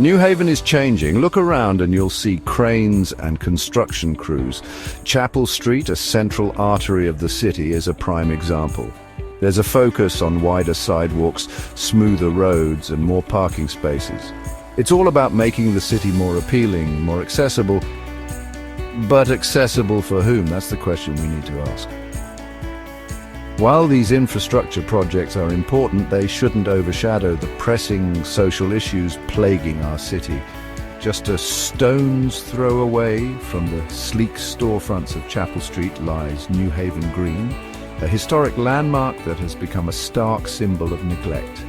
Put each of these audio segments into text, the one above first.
New Haven is changing. Look around and you'll see cranes and construction crews. Chapel Street, a central artery of the city, is a prime example. There's a focus on wider sidewalks, smoother roads, and more parking spaces. It's all about making the city more appealing, more accessible. But accessible for whom? That's the question we need to ask. While these infrastructure projects are important, they shouldn't overshadow the pressing social issues plaguing our city. Just a stone's throw away from the sleek storefronts of Chapel Street lies New Haven Green, a historic landmark that has become a stark symbol of neglect.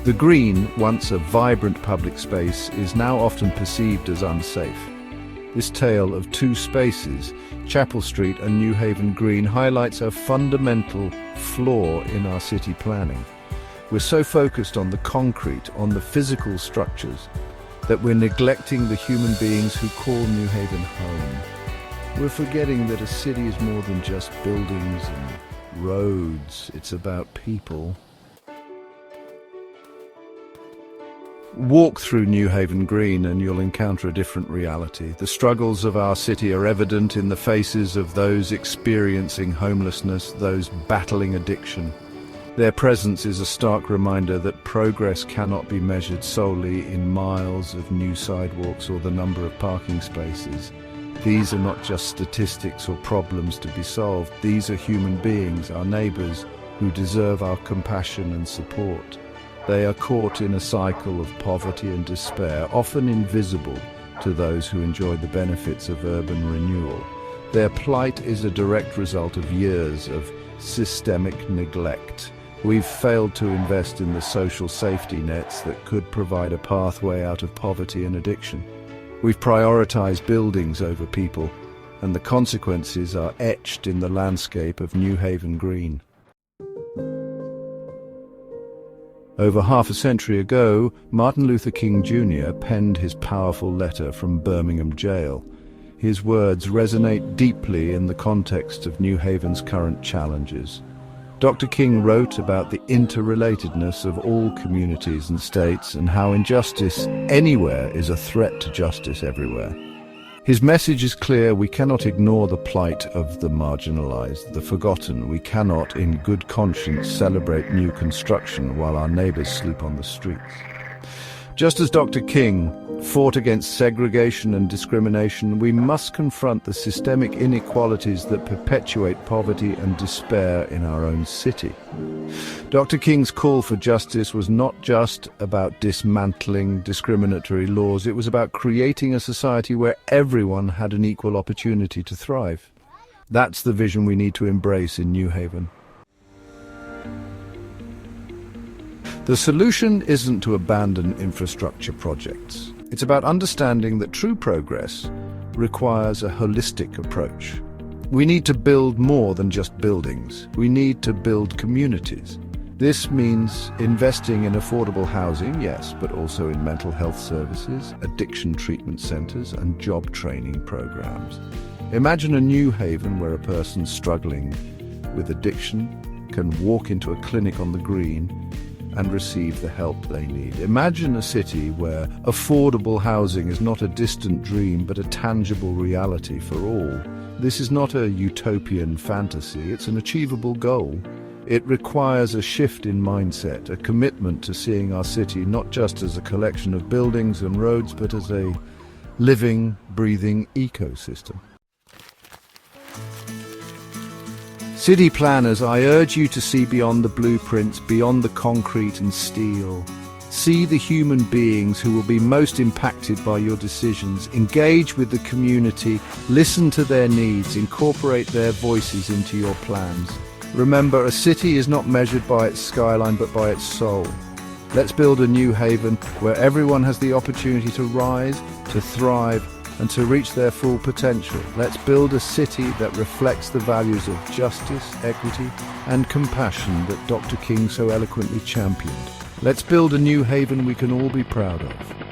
The Green, once a vibrant public space, is now often perceived as unsafe. This tale of two spaces, Chapel Street and New Haven Green, highlights a fundamental flaw in our city planning. We're so focused on the concrete, on the physical structures, that we're neglecting the human beings who call New Haven home. We're forgetting that a city is more than just buildings and roads. It's about people. Walk through New Haven Green and you'll encounter a different reality. The struggles of our city are evident in the faces of those experiencing homelessness, those battling addiction. Their presence is a stark reminder that progress cannot be measured solely in miles of new sidewalks or the number of parking spaces. These are not just statistics or problems to be solved. These are human beings, our neighbours, who deserve our compassion and support. They are caught in a cycle of poverty and despair, often invisible to those who enjoy the benefits of urban renewal. Their plight is a direct result of years of systemic neglect. We've failed to invest in the social safety nets that could provide a pathway out of poverty and addiction. We've prioritized buildings over people, and the consequences are etched in the landscape of New Haven Green. Over half a century ago, Martin Luther King Jr. penned his powerful letter from Birmingham jail. His words resonate deeply in the context of New Haven's current challenges. Dr. King wrote about the interrelatedness of all communities and states and how injustice anywhere is a threat to justice everywhere. His message is clear: we cannot ignore the plight of the marginalized, the forgotten. We cannot, in good conscience, celebrate new construction while our neighbors sleep on the streets. Just as Dr. King fought against segregation and discrimination, we must confront the systemic inequalities that perpetuate poverty and despair in our own city. Dr. King's call for justice was not just about dismantling discriminatory laws, it was about creating a society where everyone had an equal opportunity to thrive. That's the vision we need to embrace in New Haven. The solution isn't to abandon infrastructure projects. It's about understanding that true progress requires a holistic approach. We need to build more than just buildings. We need to build communities. This means investing in affordable housing, yes, but also in mental health services, addiction treatment centers, and job training programs. Imagine a New Haven where a person struggling with addiction can walk into a clinic on the Green and receive the help they need. Imagine a city where affordable housing is not a distant dream but a tangible reality for all. This is not a utopian fantasy, it's an achievable goal. It requires a shift in mindset, a commitment to seeing our city not just as a collection of buildings and roads, but as a living, breathing ecosystem. City planners, I urge you to see beyond the blueprints, beyond the concrete and steel. See the human beings who will be most impacted by your decisions. Engage with the community, listen to their needs, incorporate their voices into your plans. Remember, a city is not measured by its skyline but by its soul. Let's build a New Haven where everyone has the opportunity to rise, to thrive, and to reach their full potential. Let's build a city that reflects the values of justice, equity, and compassion that Dr. King so eloquently championed. Let's build a New Haven we can all be proud of.